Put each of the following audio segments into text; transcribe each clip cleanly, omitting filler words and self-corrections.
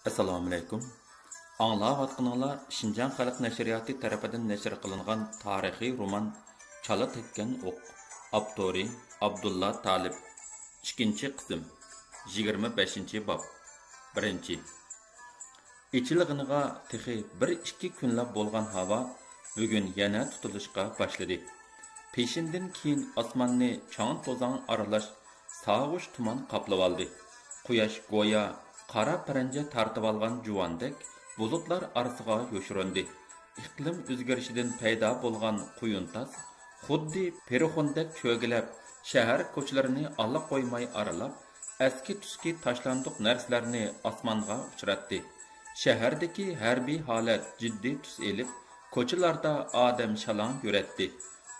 Assalomu alaykum. Anglayotganinglar Şinjan Xalq Nashriyati tarafidan nashr qilingan tarixiy roman Chala tekkan o'q. Avtori Abdulla Talib. 2-qism. 25-bob. 1. İçiliginiga texi 1-2 kunlab bo'lgan havo bugun yana tutilishga boshladi. Peshindan keyin osmonni chang to'zon aralash sog'ush tuman qoplab oldi. Quyosh go'yo qara paranja tartib olgan juvondek bulutlar orasiga yo'shirindi. Iqlim o'zgarishidan paydo bo'lgan quyuntas xuddi perixondek cho'gilab shahar ko'chlarini alla qo'ymay aralab eski tuski tashlandiq narsalarni osmonga uchratdi. Shahardagi harbiy holat jiddiy tus elib, ko'chalarda odam shalon yuratdi.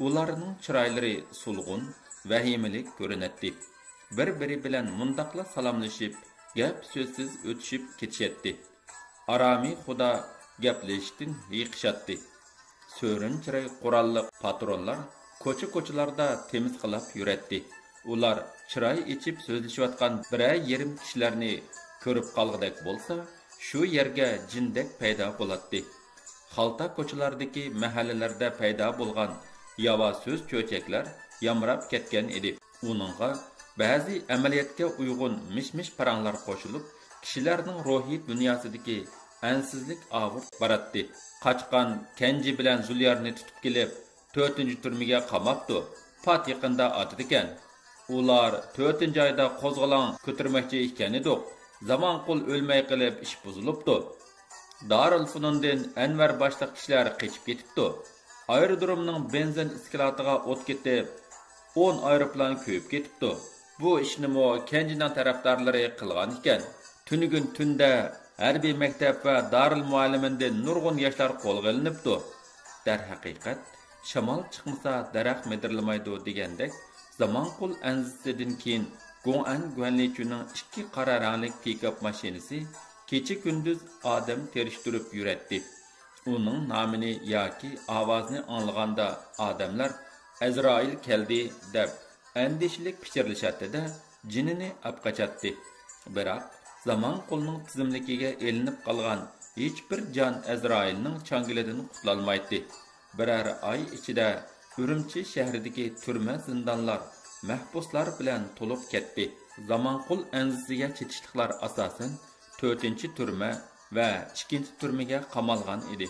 Ularning chiroylari sulg'un, vahimalik ko'rinatdi. Bir-biri bilan mundaqla salomlashib, gap so'zsiz o'tishib ketishatdi. Arami xudo gaplashishdan yiqishatdi. So'rinchiray qurolliq patronlar ko'cha-ko'chalarda temiz qilib yuratdi. Ular chiroy ichib so'zlashayotgan biray yarim kishilarni ko'rib qolg'idek bo'lsa, shu yerga jindek paydo bo'ladi. Xalta ko'chalardagi mahallalarda paydo bo'lgan yava so'z cho'chaklar yamrab ketgan edi. Uningga ba'zi amaliyotga uyg'un mish-mish paranglar qo'shilib, kishilarning ruhiy dunyosidagi ansizlik og'ir baratdi. Qochgan Kenji bilan Zulyarni tutib kelib, 4-turmaga qamabdi. Pat yaqinda otdi ekan. Ular 4-oyda qo'zg'alon ko'tarmoqchi ekan edi. Zamanqul o'lmay qilib ish buzilibdi. Darulfunundan Anvar boshliq kishilar qochib ketibdi. Aerodromning benzin iskilatiga o't ketib, 10 aeroplan ko'yib ketibdi. Bu ishni mo Kenjining tarafdorlari qilgan ekan. Tunugun tunda harbiy maktab va darul muallimidan nurg'un yoshlar qo'lga olinibdi. Dar haqiqat, shamol chiqmasa daraxt medirlamaydi degandek, Zamanqul anzisidan keyin Go'an Guanlichuning 2 qora rangli pikap mashinasi kecha kunduz odam terishtirib yuratdi. Uning nomini yoki ovozini anglaganda odamlar Azroil keldi deb andishlik pichirlashatdi-da, jinini apqachatdi. Biroq Zamanqulning tizimligiga elinib qolgan hech bir jon Azroilning changilidan qutulolmaydi. Birar oy ichida Urumchi shahridagi turma zindonlar mahbuslar bilan to'lib ketdi. Zamanqul anzisiga chetishliklar asosan 4-turma va 2-turmaga qamalgan edi.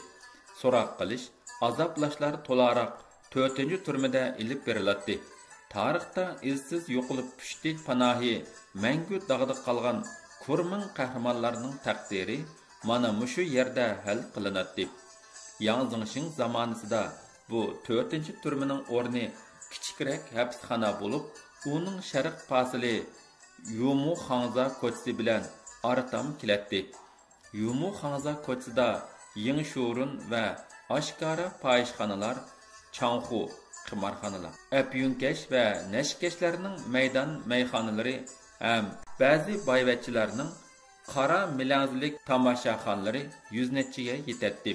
So'roq qilish, azoblashlar to'laroq 4-turmada ilib beriladi. Tarixda izsiz yo'qolib pushti panohi mangu dag'da qolgan kurmin qahramonlarining taqdiri mana mushu yerda hal qilinadi. Yang Zingshing zamonasida bu 4-turmaning o'rni kichikroq hapsxona bo'lib, uning sharq fasili Yumu Xangza ko'chasi bilan oratam keladi. Yumu Xangza ko'chasida Ying Shurun va oshkora fohishxonalar, Changxu qimarxonalar, apyunkash va nashkashlarning maydon mayxonalari ham ba'zi boyvachchilarning qora milazlik tomoshaxonalari 100 nechaga yetadi.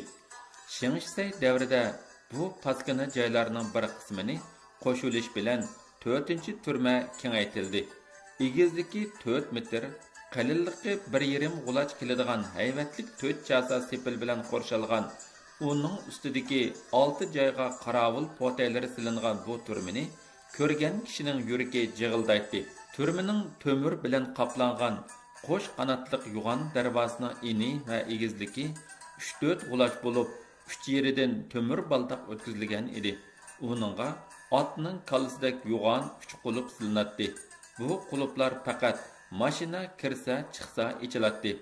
Shingshay davrida bu paskana joylarning bir qismini qo'shilish bilan 4-turma kengaytirildi. Egizligi 4 metr, qalilligi 1,5 g'ulach keladigan hayvatlik 4 chasa sepil bilan qo'rshalgan, uning ustidagi 6 joyga qarovul potaylari silingan bu turmani ko'rgan kishining yuragi jig'ildaydi. Turmaning to'mir bilan qoplangan qo'sh qanotliq yo'g'on darvozasining eni va egizligi 3-4 g'ulach bo'lib, 3 yeridan to'mir baldoq o'tkazilgan edi. Uningga otning kallisidek yo'g'on 3 qulub silinadi. Bu qulublar faqat mashina kirsa chiqsa ichiladi.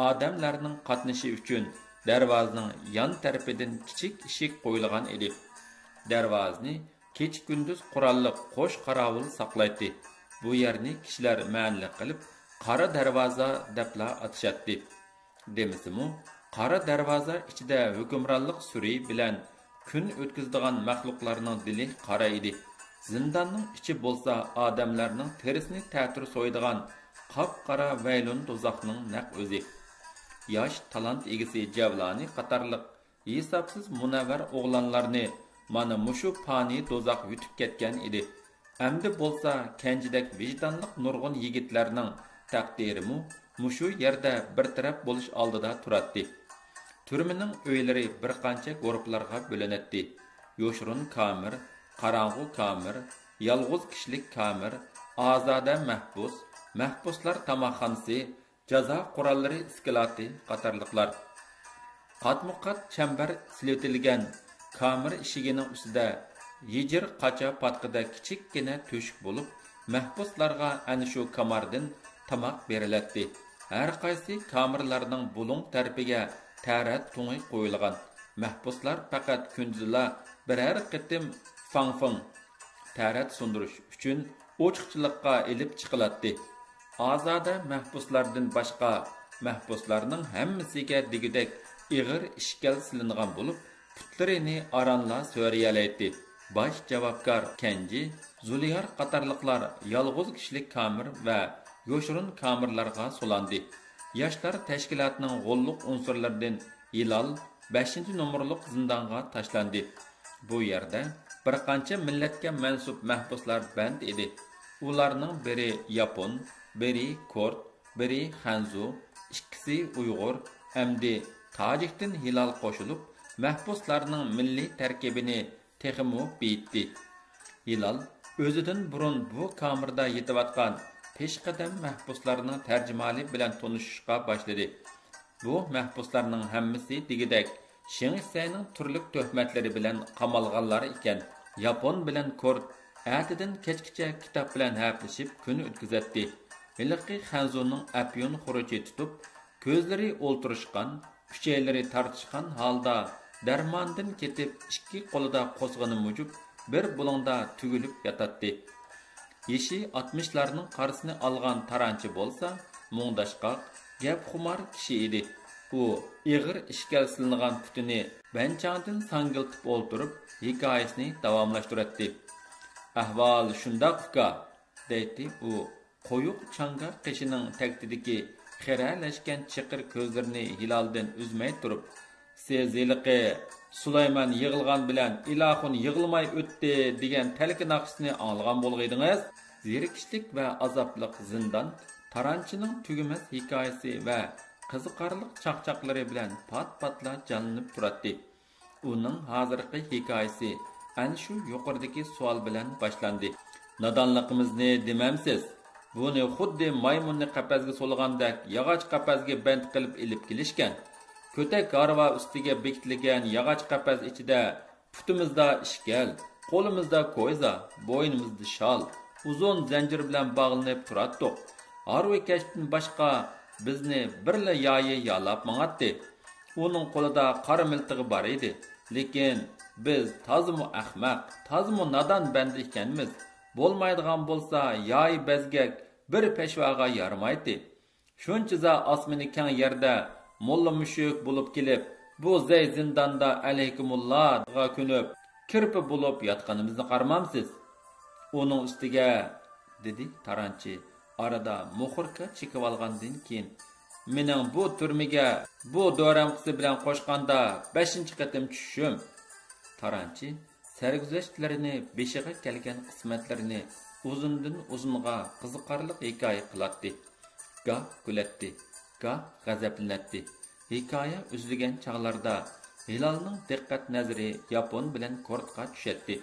Odamlarning qatnashi uchun darvozaning yon tarafidan kichik eshik qo'yilgan edi. Darvozni kech-kunduz qurolliq qo'sh qarovul saqlaydi. Bu yerni kishilar ma'ni qilib qora darvoza debla atishadi. Demisimu, qora darvoza ichida hukmronlik suri bilan kun o'tkazadigan maxluqlarning dili qora edi. Zindonning ichi bo'lsa odamlarning terisini ta'tir so'ydigan qop-qora vaylun do'zaxning naq o'zi. Yosh talant egisi Javlani qatorliq hisobsiz munavvar o'g'lonlarni mana mushu fani do'zax yutib ketgan edi. Endi bo'lsa Kenjidek vijdonliq nurg'un yigitlarning taqdirimu mushu yerda bir taraf bo'lish oldida turadi. Türmening uylari bir qancha guruhlarga bo'linadi. Yoshurun kamir, qarang'u kamir, yolg'iz kishilik kamir, ozoda mahbus, mahbuslar tamoqxonasi, jazo qurollari iskalati qatorliqlar. Qatmuqat chambar siletilgan kamir ishigining ustida yejir qacha patqida kichikkina to'shik bo'lib, mahbuslarga ana shu kamardan tamoq beriladi. Har qaysi kamirlarning bulung tarafiga tarat tungi qo'yilgan. Mahbuslar faqat kunduzla biror qitim fang tarat sundirish uchun ochiqchilikqa elib chiqiladi. Ozoda mahbuslardan boshqa mahbuslarning hammasiga degidek ig'ir ishkal silingan bo'lib, putlarini aranla so'rayalaydi. Baş javobgar Kenji, Zuliyar qatorliqlar yolg'iz kishilik kamir va yoshurun kamirlarga solandi. Yoshlar tashkilotining g'olliq unsurlaridan Hilal 5-nomerlik zindonga tashlandi. Bu yerda bir qancha millatga mansub mahbuslar band edi. Ularning biri Yapon, biri Kord, biri Hanzu, ikkisi Uyg'ur, hamda Tojikdan Hilal qo'shilib, mahbuslarning milliy tarkibini texmu bitdi. Hilal o'zidan burun bu kamirda yetayotgan peshqadam mahbuslarning tarjimali bilan tanishishga boshladi. Bu mahbuslarning hammasi degidek Şengsayning turli tuhmatlari bilan qamalganlar ekan. Yapon bilan Kord atidan kechgacha kitob bilan haplashib kun o'tkazadi. Hiliqi Hanzuning apyon xuruji tutib, ko'zlari o'ltirishgan, kuchaylari tartishgan holda darmondan ketib, ikki qo'lida qo'zg'ini mujib bir bulongda tugilib yotadi. Yeshi 60larning qarisini olgan taranchi bo'lsa, mungdashqoq, gap xumor kishi edi. U ig'ir ishkal silingan putini banchangdan sangiltib o'ltirib, hikoyasini davomlashtiradi. Ahvol shundoq uka, deydi u. Qo'yuq changa qishining tagtidagi xiralashgan chiqir ko'zlarini Hilaldan uzmay turib, "Seziliqi Sulaymon yig'ilgan bilan ilohun yig'ilmay o'tdi" degan talqin naqsini anglagan bo'lg'aydingiz. Zerikishlik va azobliq zindon taranchining tugumas hikoyasi va qiziqarliq chaqchaqlari bilan pat-patla jonlanib turadi. Uning hozirgi hikoyasi ana shu yuqoridagi savol bilan boshlandi. Nodonligimizni demamsiz? Buni xuddi maymunni qafasga solgandek yog'och qafasga band qilib ilib kelishgan. Ko'tak harva ustiga bekitilgan yog'och qafas ichida putimizda ishkal, qo'limizda ko'yza, bo'ynimizda shol, uzun zanjir bilan bog'lanib turardik. Harva kashdan boshqa bizni birla yoyi yalab mang'atdi. Uning qo'lida qora miltig'i bor edi, lekin biz tozmu ahmaq, tozmu nodon band ekanmiz. Bo'lmaydigan bo'lsa, yoy bezgak bir peshvaga yaramaydi. Shunchaza osmini keng yerda mulla mushuk bo'lib kelib, bu zay zindonda alaykumullohga kunib, kirpi bo'lib yotganimizni qaramamsiz? Uning ustiga, dedi taranchi, arada muxurka chekib olgandan keyin, mening bu turmiga bu doramqisi bilan qo'shganda 5-qatim tushishim. Taranchi sarguzashtlarini, beshiga kelgan qismatlarini uzundan uzunga qiziqarli hikoya qiladi. Goh kuladi, goh g'azablanadi. Hikoya uzilgan chog'larda Hilalning diqqat nazari Yapon bilan Kordga tushadi.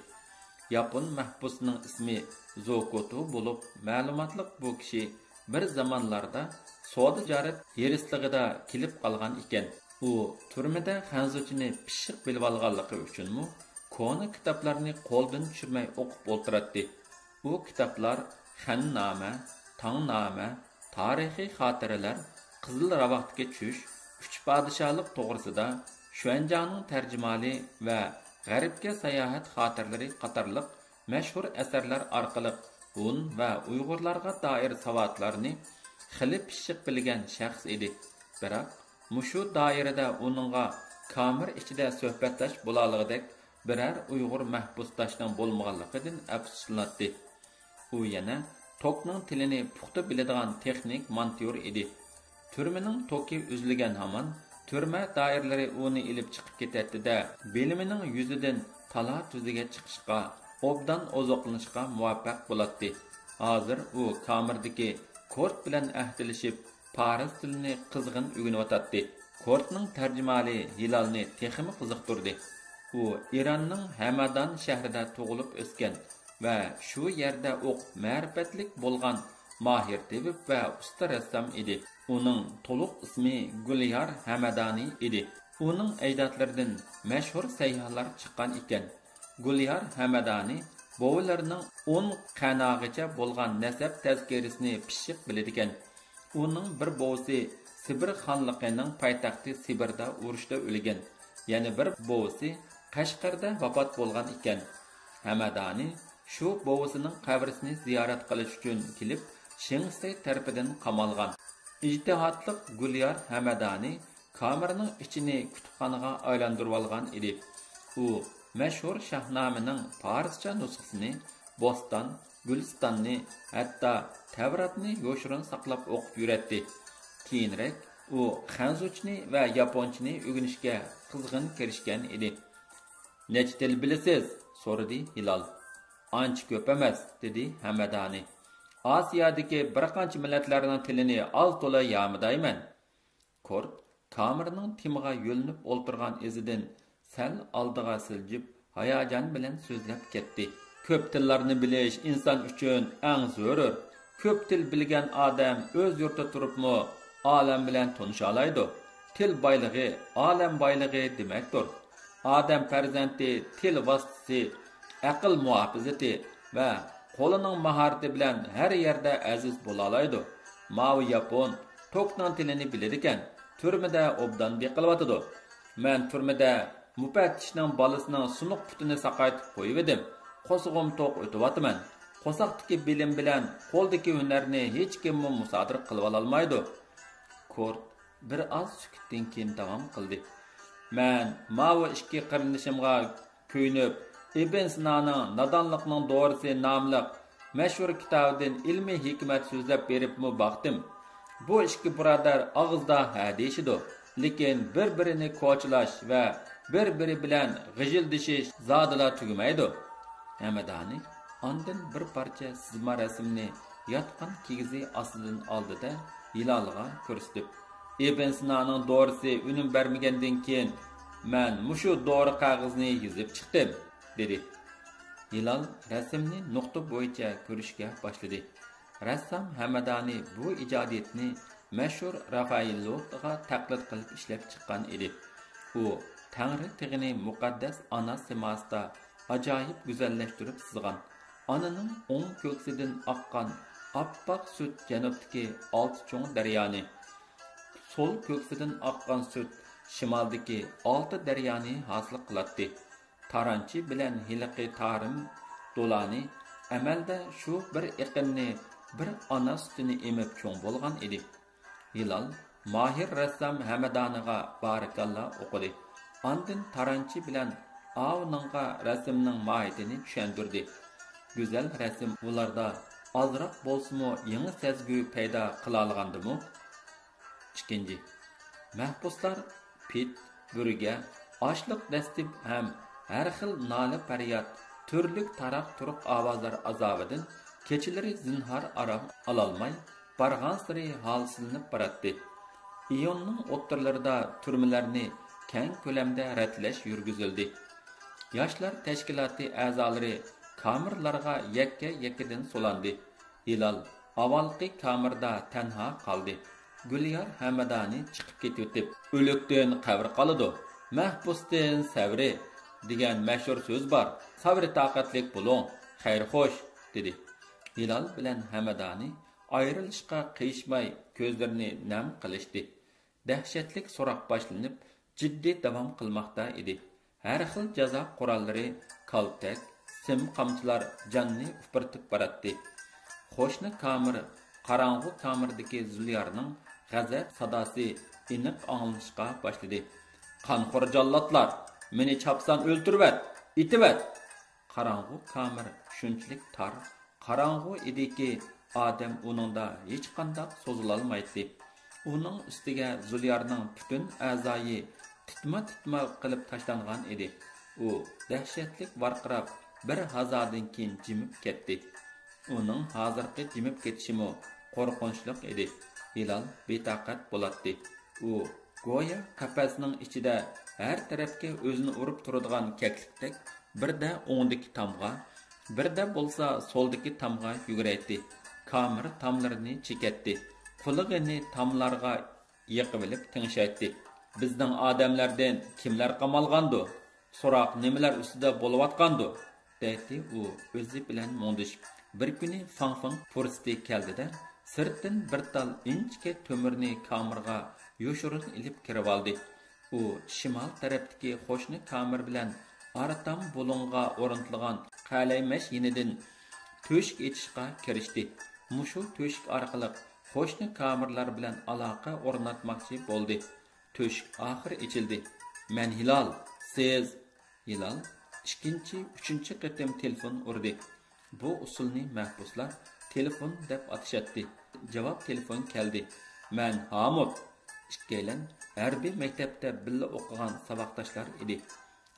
Yapon mahbusining ismi Zokoto bo'lib, ma'lumotliq bu kishi bir zamonlarda savdo tijorat yerisligida kelib qolgan ekan. U turmada Hanzuchini pishiq bilib olganligi uchunmi kona kitoblarni qo'ldan tushirmay o'qib o'tiradi. Bu kitoblar Xannoma, Tangnoma, tarixiy xotiralar, Qizil ravaqtga tushish, 3 podshohlik to'g'risida, Xuanzangning tarjimali va G'arbga sayohat xotiralari qatorliq mashhur asarlar orqali Hun va Uyg'urlarga doir savodlarni xili pishiq bilgan shaxs edi. Biroq mushu doirada uningga kamir ichida suhbatlash bo'laligidek biror Uyg'ur mahbusdoshning bo'lmaganligidan afsuslanadi. U yana tokning tilini puxta biladigan texnik montyur edi. Turmaning toki uzilgan hamon turma doiralari uni ilib chiqib ketadi-da, bilimining yuzidan tala tuziga chiqishga, obdan ozoqlanishga muvaffaq bo'ladi. Hozir u kamirdagi Kord bilan ahdlashib, Paris tilini qizg'in o'rganayotdi. Kortning tarjimali Hilalni texmi qiziqtirdi. U Iranning Hamadan shahrida tug'ilib o'sgan va shu yerda ma'rifatlik bo'lgan mahir tabib va usta rassom edi. Uning to'liq ismi Gulyar Hamadani edi. Uning ajdodlaridan mashhur sayyohlar chiqqan ekan. Gulyar Hamadani bovalarining 10 qanog'icha bo'lgan nasab tazkirisini pishiq biladi ekan. Uning bir bovisi Sibir xonligining poytaxti Sibirda urushda o'lgan. Yana bir bovisi Qashqarda vafot bo'lgan ekan. Hamadani shu bovisining qabrisini ziyorat qilish uchun kelib, Shingsay tarafidan qamalgan. İjtihatliq Gulyar Hamadani kamerning ichini kutubxonaga aylantirib olgan edi. U mashhur Shahnamaning farscha nusxasini, Boston, Gulistonni, hatto Tavratni yo'shirin saqlab o'qib yuratdi. Keyinroq u Xanzuchni va Yaponchani o'rganishga qizg'in kirishgan edi. "Nech til bilasiz?" so'radi Hilal. "Ancha ko'p emas", dedi Hamadani. "Osiyodagi bir qancha millatlarning tilini oz to'la yamidayman." Kort kamerning timiga yo'linib o'ltirgan izidan sal oldiga siljib, hayajon bilan so'zlab ketdi. "Ko'p tillarni bilish inson uchun eng zo'rur. Ko'p til bilgan odam o'z yurtida turibmi, olam bilan tanisha oladi. Til boyligi olam boyligi demakdir. Odam farzandi til vositasi, aql muhofazati va qo'lining mahorati bilan har yerda aziz bo'la oladi. Mavi Yapon Tokning tilini bilar ekan, turmada obdan beqilyotidi. Men turmada mufattishning bolasining sunuq putini saqaytib qo'yib edim. Qo'sig'im to'q o'tyapman. Qo'saqdagi bilim bilan qo'ldagi hunarni hech kim musodir qilib olmaydi." Kort bir oz sukutdan keyin davom qildi. "Men mavi ikki qarindishimga ko'ynib, Ibn Sinoning Nadonlikning Dorisi nomli mashhur kitobidan ilmiy hikmat so'zlab beribmi baxtim. Bu ikki birodar og'izda ha deyishidi, lekin bir-birini ko'chilash va bir-biri bilan g'ijildishish zodila tugamaydi." Hamadani ondan bir parcha sızma rasmni yotgan kigizi ostidan oldida Hilalga ko'rsatib, "Ibn Sinoning Dorisi unum bermagandan keyin men mushu dori qog'ozni yozib chiqdim", dedi. Hilal rasmni nuqta bo'yicha ko'rishga boshladi. Rassom Hamadani bu ijodiyatni mashhur Rafaelloga taqlid qilib ishlab chiqqan edi. U Tangri tig'ini muqaddas ona simasida ajoyib go'zallashtirib chizgan. Onaning o'ng ko'ksidan oqqan oppoq sut janubdagi 6 cho'ng daryoni, so'l ko'ksidan oqqan sut shimoldagi 6 daryoni hosil qiladi. Taranchi bilan hiliqi tarim do'lani amalda shu bir iqinni, bir ona sutini emib cho'ng bo'lgan edi. Hilal mahir rassom Hamadaniga barakallah o'qidi. Ondan taranchi bilan avninga rasmning mohiyatini tushuntirdi. Go'zal rasm ularda azroq bo'lsa-mu yangi sezgi paydo qila olgandimi? Ikkinchi, mahbuslar pit, burga, ochliq dastib ham har xil nola faryod, turlik taraq turuq ovozlar azobidan kechalari zinhor aram ololmay, barg'an siri holsilinib boradi. Iyonning o'ttirlarida turmalarni keng ko'lamda ratlash yurgizildi. Yoshlar tashkiloti a'zolari kamerlarga yakka-yakkadan solandi. Hilal avvalgi kamerda tanha qoldi. Gulyar Hamadani chiqib ketib, "O'likdan qabr qoladi, mahbusdan savri" degan mashhur so'z bor. "Savri taqatlik bo'ling, xayr xo'sh", dedi. Hilal bilan Hamadani ayrilishga qiyishmay ko'zlarini nam qilishdi. Dahshatlik so'roq boshlanib, jiddiy davom qilmoqda edi. Har xil jazo qurollari, kaltak, sim qamchilar jonni upartib boradi. Qo'shni kamer, qorong'u kamerdagi Zulyarning g'azab sadosi aniq anglanishga boshladi. "Qonxo'r jallodlar, meni chapsan o'ltirvat, itivat!" Qorong'u kamer shunchalik tor, qorong'u ediki, odam uningda hech qanday so'zila olmaydi. Uning ustiga Zulyarning butun a'zoyi titma-titma qilib tashlangan edi. U dahshatlik varqirab bir hazodan keyin jimib ketdi. Uning hozirgi jimib ketishimi qo'rqinchli edi. Hilal betaqat bo'ladi. U go'yo qafasning ichida har tarafga o'zini urib turadigan keklikdek birda o'ngdagi tomga, birda bo'lsa soldagi tomga yuguraydi. Kamir tomlarini chekatdi. Qulig'ini tomlarga yiqib olib tingshaydi. Bizning odamlardan kimlar qamalgandi? So'roq nimalar ustida bo'layotgandi? Dedi u o'zi bilan mo'ndishib. Bir kuni Fang fursati keldida sirtdan bir tal inchka to'mirni kamirga yoshirin ilib kirib oldi. U shimol tarafdagi qo'shni kamir bilan aratam bulunga o'rnatilgan qalaymash yinidan to'shik etishga kirishdi. Mushu to'shik orqali qo'shni kamirlar bilan aloqa o'rnatmoqchi bo'ldi. To'shik oxir ichildi. "Men Hilal, siz..." Hilal ikkinchi, uchinchi qatim telefon urdi. Bu usulni mahbuslar telefon deb atashadi. Javob telefon keldi. "Men Hamid." Ikkalan harbiy maktabda birga o'qigan saboqdoshlar edi.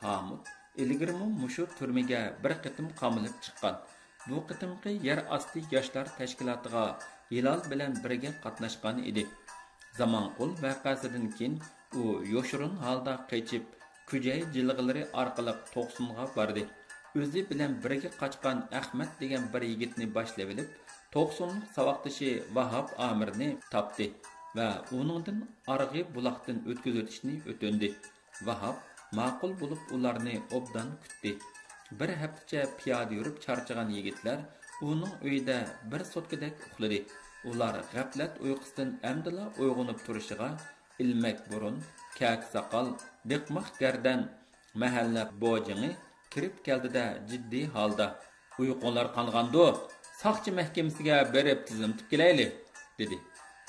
Hamid ilgirmi mushu turmaga bir qatim qamilib chiqqan. Bu qatimqi yer osti yoshlar tashkilotiga Hilal bilan birga qatnashgan edi. Zamanqul voqeasidan keyin u yoshirin holda qaytib, Kujay jilg'ilari orqali To'qsunga bordi. O'zi bilan birga qochgan Ahmad degan bir yigitni boshlab olib, To'qsunlik saboqdoshi Vahob Amirni topdi va uningdan arg'i buloqdan o'tkazishni o'tindi. Vahob ma'qul bo'lib ularni obdan kutdi. Bir haftacha piyoda yurib charchagan yigitlar uning uyida bir sotkadek uxladi. Ular g'aflat uyqusidan amdila uyg'onib turishiga ilmak burun, kak soqol, diqmoq gardan mahalla bojini kirib keldida jiddiy holda "Uyqunlar qanğandı, saqchi mahkamasiga berib tizimtib kelayli" dedi.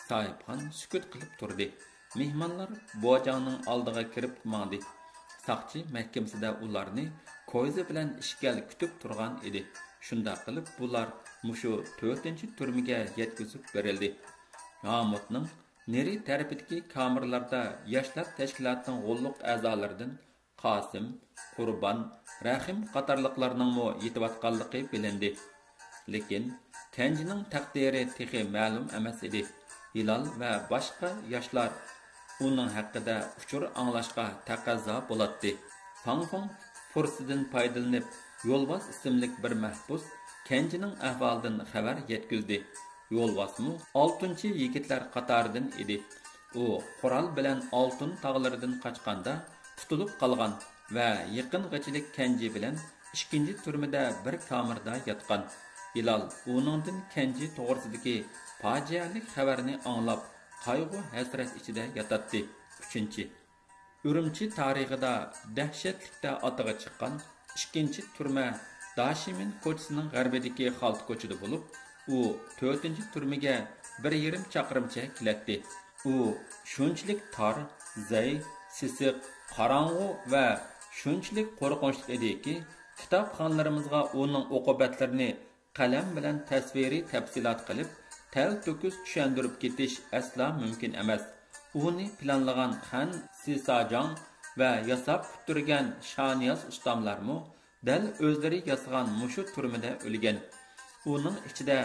Sahibxon sukut qilib turdi. Mehmonlar bojangning oldiga kirib mandi. Saqchi mahkamasida ularni ko'zi bilan ishgal kutib turgan edi. Shunda qilib bular mushu 4-turmaga yetkazib berildi. Hamidning neri tarafidagi kamerlarda yoshlar tashkilotining g'olliq a'zolaridan Qosim, Qurban, Rahim qatorliqlarning mo yetayotganligi bilindi. Lekin Kenjining taqdiri texi ma'lum emas edi. Hilal va boshqa yoshlar uning haqida uchur anglashga taqozo bo'ladi. Fang fursatidan foydalanib, Yo'lbos ismli bir mahbus Kenjining ahvolidan xabar yetkazdi. Yo'lbosmu 6-yigitlar qatoridan edi. U qurol bilan oltin tog'laridan qochganda tutulib qolgan va yaqing'ichilik Kenji bilan 2-turmada bir kamerda yotgan. Hilal uningdan Kenji to'g'risidagi fojialik xabarni anglab, qayg'u hasrat ichida yotadi. 3. Urumchi tarixida dahshatlikda otiga chiqqan 2-turma Dashimin ko'chasining g'arbidagi xalt ko'chida bo'lib, u 4-turmaga 1,5 chaqirimcha keladi. U shunchalik tor, zay, sisiq, qorong'u va shunchalik qo'rqinchli ediki, kitobxonlarimizga uning oqibatlarini qalam bilan tasviriy tafsilot qilib, tal-to'kis tushuntirib ketish asla mumkin emas. Uni planlagan Xan Sisajang va yasab turgan Shaniyoz ustamlarmi dal o'zlari yasagan mushu turmada o'lgan. Uning ichida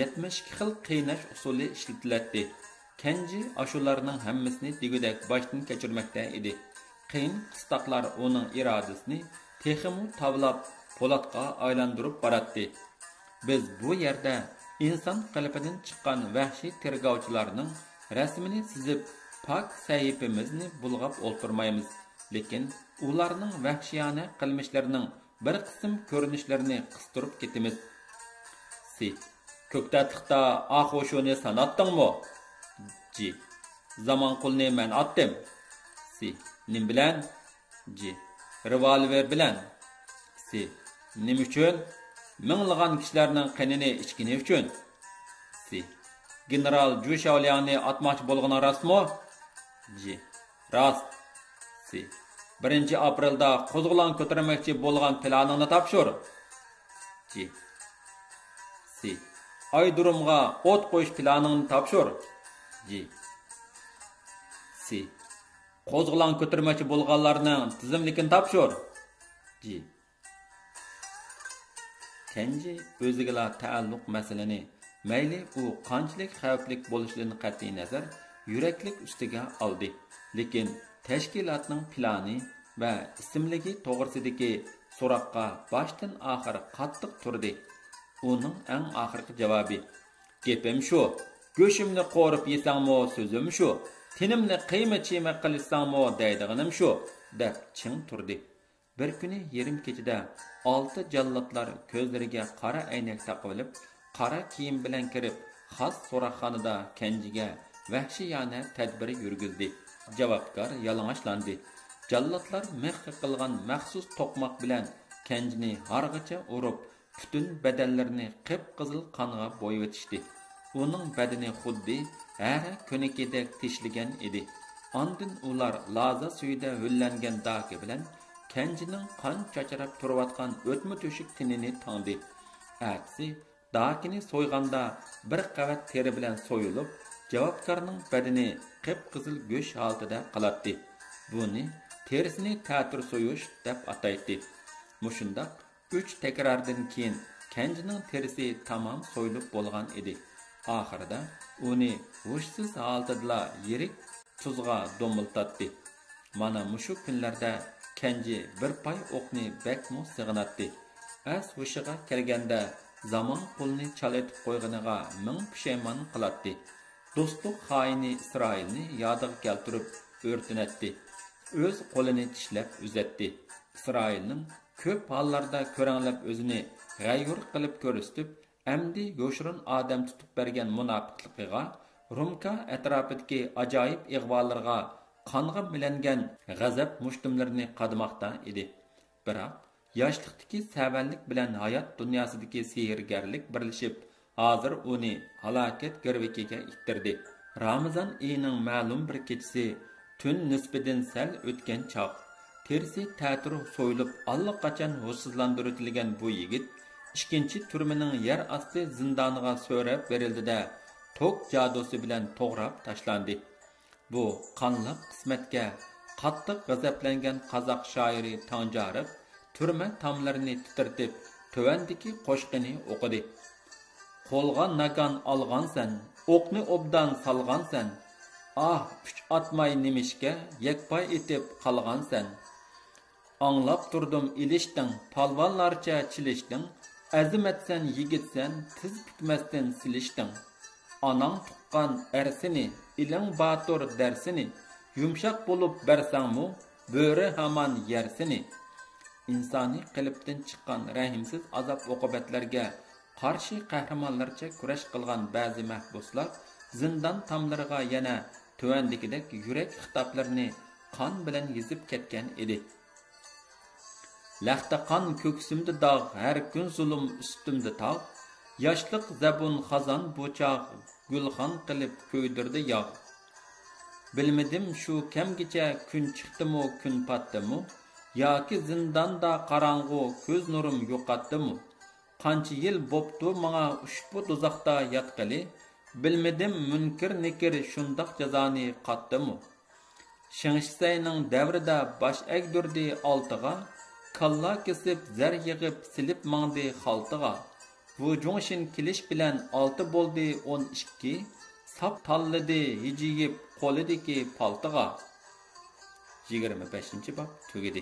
72 xil qiynash usuli ishlatiladi. Kenji ashularning hammasini degudak boshdan kechirmoqda edi. Qiyin qistoqlar uning irodasini texmu tavlab po'latga aylantirib boradi. Biz bu yerda inson qalbidan chiqqan vahshiy tergovchilarning rasmini sizib, pak sahifamizni bulg'ab o'ltirmaymiz. Lekin ularning vahshiyona qilmishlarining bir qism ko'rinishlarini qistirib ketamiz. Ko'ktatliqda Axo'shoni sanatdingmi? Zamanqulni men otdim. Nim bilan? Revolver bilan. Nim uchun? Minglagan kishilarning qanini ichkini uchun. General Jushavlianni atmoqchi bo'lgan rostmi? Rost. 1 aprelda qo'zg'olon ko'tarmoqchi bo'lgan planingni topshir. Aydurumga o't qo'yish planingni topshir. Qo'zg'olon ko'tarmoqchi bo'lganlarning tizimligini topshir. Kenji o'ziga taalluq masalani Mayli u qanchalik xavfli bo'lishidan qat'iy nazar yuraklik ustiga oldi. Lekin tashkilotning plani va ismligi to'g'risidagi so'roqqa boshdan oxir qattiq turdi. Uning eng oxirgi javobi: "Gapim shu, go'shimni qo'rib yesangmi so'zim shu, tinimni qiyma-chiyma qilsangmi deydiganim shu" deb ching turdi. Bir kuni yarim kechida 6 jallodlar ko'zlariga qora aynak taqib olib, qora kiyim bilan kirib, xos so'roqxonada Kenjiga vahshiyona tadbir yurgizdi. Javobgar yalang'ochlandi. Jallodlar mixi qilgan maxsus to'qmoq bilan Kenjini harg'icha urib, butun badanlarini qip-qizil qonga bo'yitishdi. Uning badani xuddi har ko'nikidek tishlagan edi. Ondan ular laza suyida hüllangan daki bilan Kenjining qon chacharab turayotgan o'tma to'shik tinini tangdi. Aksi dakini so'yganda bir qavat teri bilan so'yilib, javobgarning badani qip-qizil go'sh holatida qolatdi. Buni terisini ta'tir so'yish deb ataydi. Mushundaq 3 takrordan keyin Kenjining terisi tamam so'yilib bo'lgan edi. Oxirida uni hushsiz holatda yirik tuzga do'miltatdi. Mana mushu kunlarda Kenji bir pay o'qni bakmu sig'inatdi. As hushiga kelganda zamon qo'lni chaletib qo'yganiga ming pushaymon qilatdi. Do'stlik xoini Isroilni yodiga keltirib o'rtinatdi. O'z qo'lini tishlab uzatdi. Isroilning ko'p hollarda ko'ranglab o'zini g'ayur qilib ko'rsatib, amdi yo'shirin odam tutib bergan munofiqligiga, Rumka atrofidagi ajoyib ig'volarga qonga milangan g'azab mushtumlarini qadmoqda edi. Biroq yoshlikdagi savallik bilan hayot dunyosidagi sehrgarlik birlashib, hozir uni halokat girvikiga ittirdi. Ramazon oyining ma'lum bir kechasi tun nisbidan sal o'tgan chaq, terisi ta'tir so'yilib allaqachon hushsizlantirilgan bu yigit ikkinchi turmaning yer osti zindoniga so'rab berildi-da, tok jadosi bilan to'g'rab tashlandi. Bu qonliq qismatga qattiq g'azablangan qozoq shoiri Tanjarov turma tomlarini titirtib, tuvandagi qo'shiqini o'qidi. Qo'lga nagan olgansan, o'qni obdan salgansan. Ah, puch atmay nimishga yakpay etib qolgansan. Anglab turdim ilishtin, palvonlarcha chilishtin. Azimatsan yigitsan, tiz bitmasdan silishtin. Anang tuqqan ersini, iling batur dersini, yumshaq bo'lib bersangmu, bo'ri hamon yersini. İnsani qilibdan chiqqan rahimsiz azob oqibatlarga qarshi qahramonlarcha kurash qilgan ba'zi mahbuslar zindon tomlariga yana tuvandikidek yurak xitoblarini qon bilan yezib ketgan edi. Laxta qon ko'ksimda dog', har kun zulm ustimda tog', yoshliq zabun xazon bo'choq, gulxon qilib ko'ydirdi yog'. Bilmedim shu kamgacha kun chiqdimi, kun patdimi, yoki zindonda qarong'u ko'z nurim yo'qotdimi? Qancha yil bo'pti menga ushbu do'zaxda yotqili, bilmedim munkir nekir shundoq jazoni qatdimi? Shingshsayning davrida bosh egdirdi oltiga, kalla kesib zar yig'ib silib mangdi xaltiga. Bu jo'shin kilish bilan 6 bo'ldi 12, sap tallidi hijiyib qo'lidagi paltiga. 25-bob tugadi.